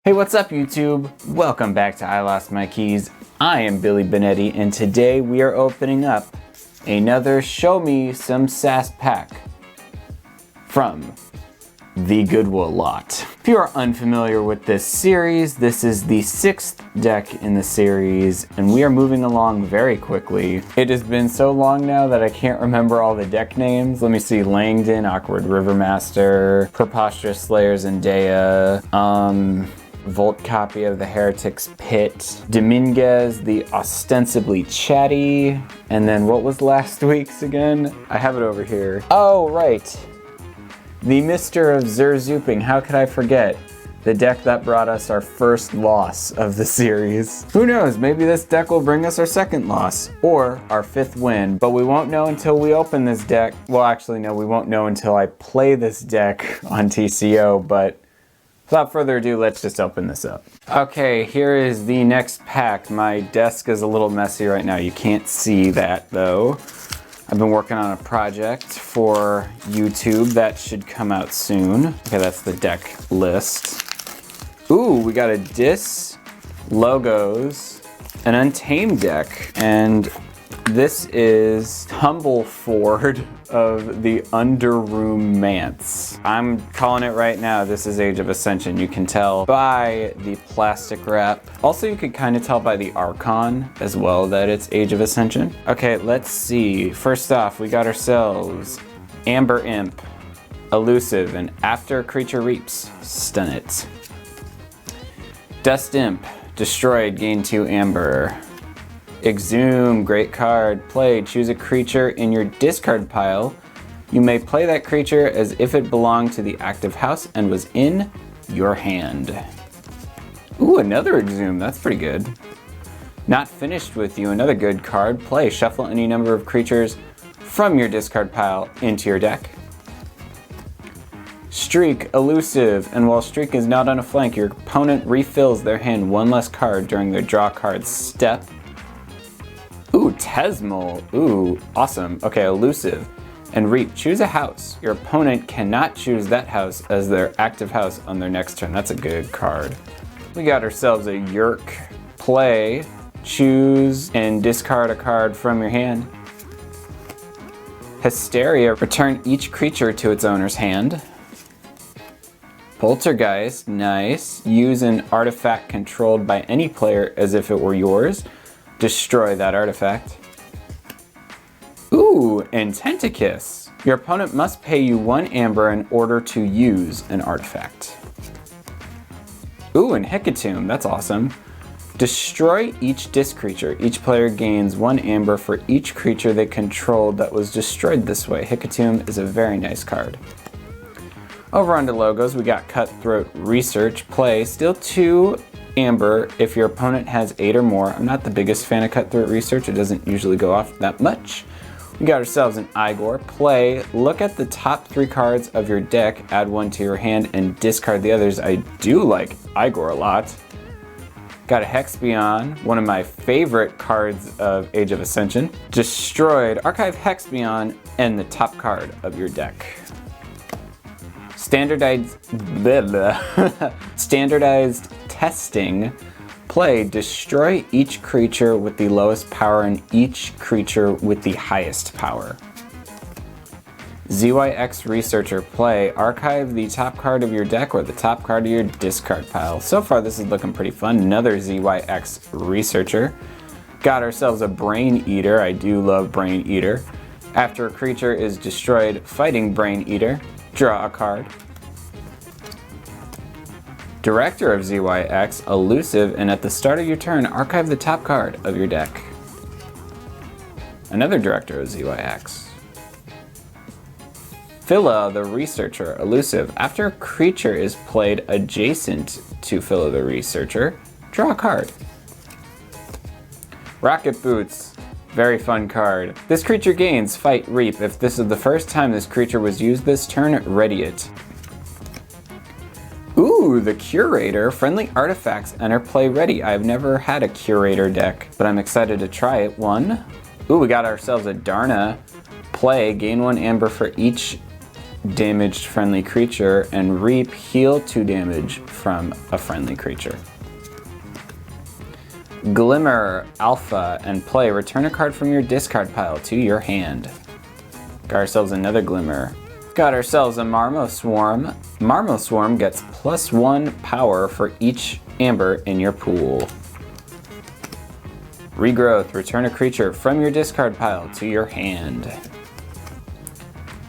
Hey, what's up YouTube? Welcome back to I Lost My Keys. I am Billy Benetti, and today we are opening up another Show Me Some Sass pack from the Goodwill lot. If you are unfamiliar with this series, this is the 6th deck in the series, and we are moving along very quickly. It has been so long now that I can't remember all the deck names. Let me see: Langdon, Awkward Rivermaster, Preposterous Slayer Zendaya, Volt copy of the Heretic's Pit, Dominguez, the ostensibly chatty, and then what was last week's again? I have it over here. Oh, right. The Mister of Zerzooping, how could I forget? The deck that brought us our first loss of the series. Who knows, maybe this deck will bring us our second loss, or our 5th win, but we won't know until we open this deck. Well, actually, no, we won't know until I play this deck on TCO, but without further ado, let's just open this up. Okay, here is the next pack. My desk is a little messy right now. You can't see that though. I've been working on a project for YouTube that should come out soon. Okay, that's the deck list. Ooh, we got a Dis, Logos, an Untamed deck, and this is Tumbleford of the Underroom Manse. I'm calling it right now, this is Age of Ascension. You can tell by the plastic wrap. Also, you could kind of tell by the Archon as well that it's Age of Ascension. Okay, let's see. First off, we got ourselves Amber Imp, Elusive, and after a creature reaps, stun it. Dust Imp, destroyed, gain 2 Amber. Exhume, great card. Play, choose a creature in your discard pile. You may play that creature as if it belonged to the active house and was in your hand. Ooh, another Exhume, that's pretty good. Not finished with you, another good card. Play, shuffle any number of creatures from your discard pile into your deck. Streak, Elusive, and while Streak is not on a flank, your opponent refills their hand 1 less card during their draw card step. Ooh, Tesmol. Ooh, awesome. Okay, Elusive. And Reap. Choose a house. Your opponent cannot choose that house as their active house on their next turn. That's a good card. We got ourselves a Yerk. Play. Choose and discard a card from your hand. Hysteria. Return each creature to its owner's hand. Poltergeist. Nice. Use an artifact controlled by any player as if it were yours. Destroy that artifact. Ooh, and Tentacus. Your opponent must pay you 1 Amber in order to use an artifact. Ooh, and Hecatomb, that's awesome. Destroy each disc creature. Each player gains 1 Amber for each creature they controlled that was destroyed this way. Hecatomb is a very nice card. Over onto Logos, we got Cutthroat Research. Play, steal 2 Amber if your opponent has 8 or more. I'm not the biggest fan of Cutthroat Research. It doesn't usually go off that much. We got ourselves an Igor. Play, look at the top 3 cards of your deck, add 1 to your hand, and discard the others. I do like Igor a lot. Got a Hexbion, one of my favorite cards of Age of Ascension. Destroyed, archive Hexbion and the top card of your deck. Standardized testing. Play, destroy each creature with the lowest power and each creature with the highest power. ZYX Researcher. Play, archive the top card of your deck or the top card of your discard pile. So far this is looking pretty fun. Another ZYX Researcher. Got ourselves a Brain Eater. I do love Brain Eater. After a creature is destroyed fighting Brain Eater, draw a card. Director of ZYX, Elusive, and at the start of your turn, archive the top card of your deck. Another Director of ZYX. Phila the Researcher, Elusive. After a creature is played adjacent to Phila the Researcher, draw a card. Rocket Boots, very fun card. This creature gains Fight Reap. If this is the first time this creature was used this turn, ready it. Ooh, the Curator. Friendly artifacts enter play ready. I've never had a Curator deck, but I'm excited to try it. 1. Ooh, we got ourselves a Darna. Play, gain 1 Amber for each damaged friendly creature, and reap, heal 2 damage from a friendly creature. Glimmer, Alpha, and play. Return a card from your discard pile to your hand. Got ourselves another Glimmer. Got ourselves a Marmoswarm. Marmoswarm gets +1 power for each amber in your pool. Regrowth, return a creature from your discard pile to your hand.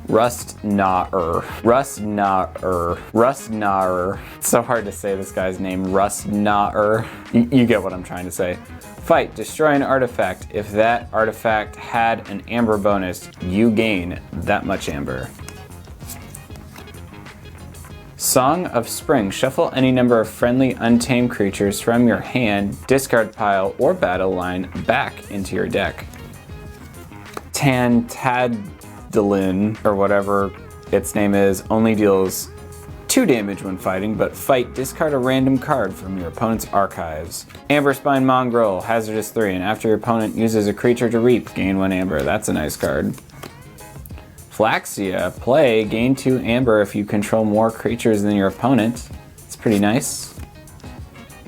Rustgnawer. It's so hard to say this guy's name, Rustgnawer. You get what I'm trying to say. Fight, destroy an artifact. If that artifact had an amber bonus, you gain that much amber. Song of Spring, shuffle any number of friendly untamed creatures from your hand, discard pile, or battle line back into your deck. Tantadilin, or whatever its name is, only deals 2 damage when fighting, but fight, discard a random card from your opponent's archives. Amberspine Mongrel, hazardous 3, and after your opponent uses a creature to reap, gain 1 amber. That's a nice card. Flaxia, play, gain 2 amber if you control more creatures than your opponent. It's pretty nice.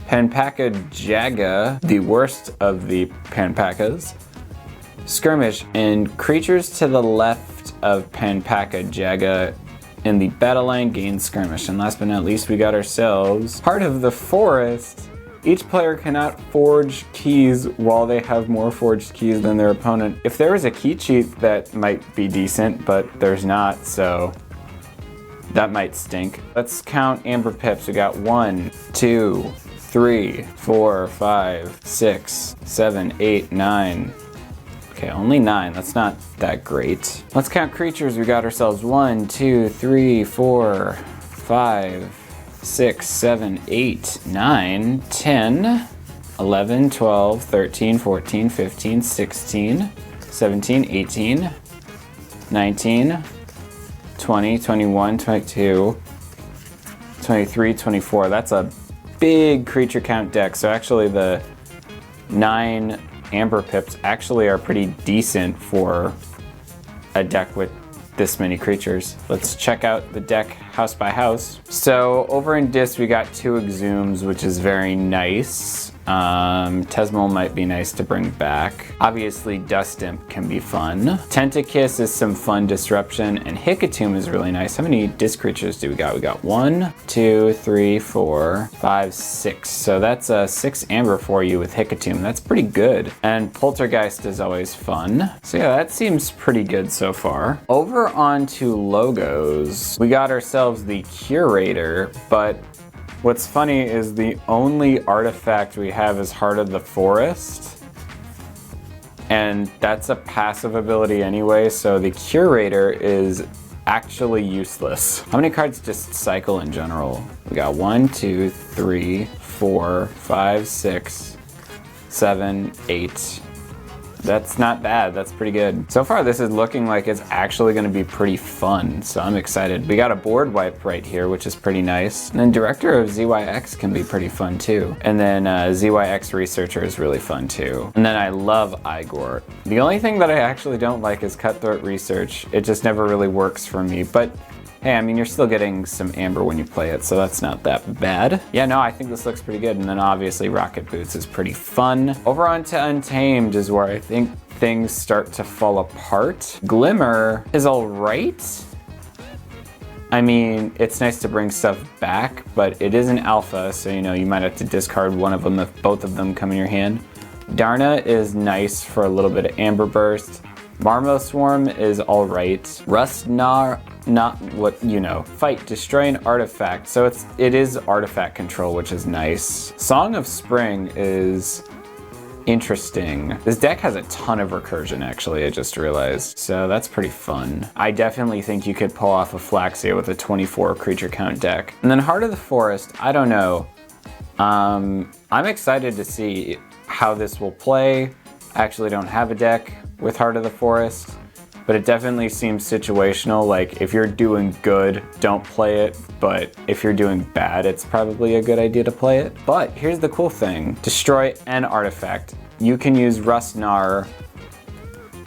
Panpaka Jaga, the worst of the Panpakas. Skirmish, and creatures to the left of Panpaka Jaga in the battle line gain skirmish. And last but not least, we got ourselves Heart of the Forest. Each player cannot forge keys while they have more forged keys than their opponent. If there was a key cheat, that might be decent, but there's not, so that might stink. Let's count amber pips. We got 1, 2, 3, 4, 5, 6, 7, 8, 9. Okay, only 9. That's not that great. Let's count creatures. We got ourselves 1, 2, 3, 4, 5, 6, 7, 8, 9, 10, 11, 12, 13, 14, 15, 16, 17, 18, 19, 20, 21, 22, 23, 24. That's a big creature count deck. So actually the 9 amber pips actually are pretty decent for a deck with this many creatures. Let's check out the deck house by house. So over in Dis we got 2 Exhumes, which is very nice. Tesmol might be nice to bring back. Obviously Dust Imp can be fun. Tentakiss is some fun disruption, and Hickatomb is really nice. How many Dis creatures do we got? We got 1, 2, 3, 4, 5, 6. So that's 6 amber for you with Hickatomb. That's pretty good. And Poltergeist is always fun. So yeah, that seems pretty good so far. Over onto logos, we got ourselves the Curator, but what's funny is the only artifact we have is Heart of the Forest, and that's a passive ability anyway, so the Curator is actually useless. How many cards just cycle in general? We got 1, 2, 3, 4, 5, 6, 7, 8. That's not bad, that's pretty good. So far this is looking like it's actually gonna be pretty fun, so I'm excited. We got a board wipe right here, which is pretty nice. And then Director of ZYX can be pretty fun too. And then ZYX Researcher is really fun too. And then I love Igor. The only thing that I actually don't like is Cutthroat Research. It just never really works for me, but hey, I mean, you're still getting some amber when you play it, so that's not that bad. Yeah, no, I think this looks pretty good. And then obviously Rocket Boots is pretty fun. Over onto Untamed is where I think things start to fall apart. Glimmer is all right. I mean, it's nice to bring stuff back, but it is an alpha, so you know, you might have to discard one of them if both of them come in your hand. Darna is nice for a little bit of amber burst. Marmoswarm is all right. Rustgnawer, not what you know. Fight, destroy an artifact. So it is artifact control, which is nice. Song of Spring is interesting. This deck has a ton of recursion, actually, I just realized. So that's pretty fun. I definitely think you could pull off a Flaxia with a 24 creature count deck. And then Heart of the Forest, I don't know. I'm excited to see how this will play. I actually don't have a deck with Heart of the Forest, but it definitely seems situational. Like, if you're doing good, don't play it, but if you're doing bad, it's probably a good idea to play it. But here's the cool thing. Destroy an artifact. You can use Rustgnawer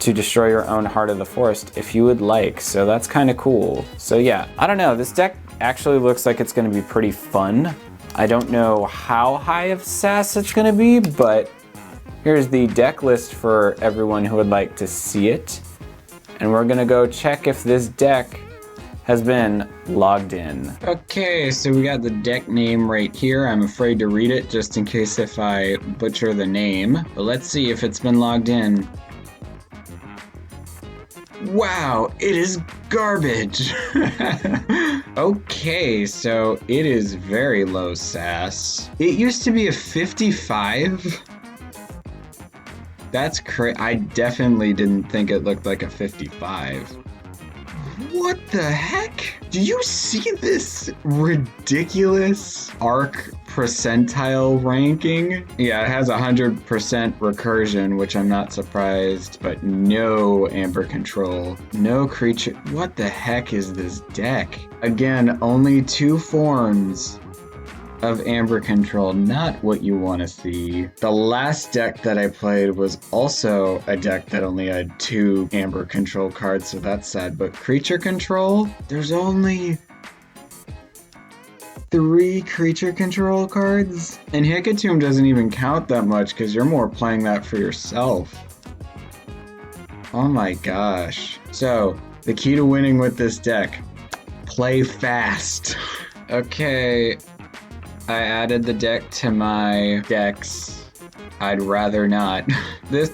to destroy your own Heart of the Forest if you would like. So that's kind of cool. So yeah, I don't know. This deck actually looks like it's going to be pretty fun. I don't know how high of sass it's going to be, but here's the deck list for everyone who would like to see it. And we're going to go check if this deck has been logged in. Okay, so we got the deck name right here. I'm afraid to read it just in case if I butcher the name. But let's see if it's been logged in. Wow, it is garbage. Okay, so it is very low sass. It used to be a 55. That's crazy. I definitely didn't think it looked like a 55. What the heck? Do you see this ridiculous arc percentile ranking? Yeah, it has 100% recursion, which I'm not surprised, but no amber control, no creature. What the heck is this deck? Again, only 2 forms of amber control, not what you want to see. The last deck that I played was also a deck that only had 2 amber control cards, so that's sad. But creature control, there's only 3 creature control cards? And Hikatomb doesn't even count that much because you're more playing that for yourself. Oh my gosh. So, the key to winning with this deck, play fast. Okay, I added the deck to my decks. I'd rather not. This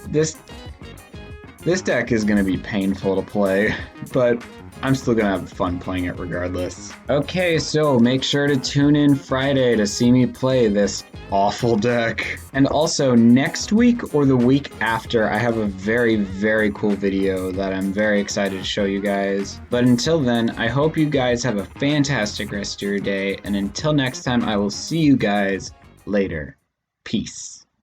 deck is gonna be painful to play, but I'm still gonna have fun playing it regardless. Okay, so make sure to tune in Friday to see me play this awful deck. And also next week or the week after, I have a very, very cool video that I'm very excited to show you guys. But until then, I hope you guys have a fantastic rest of your day. And until next time, I will see you guys later. Peace.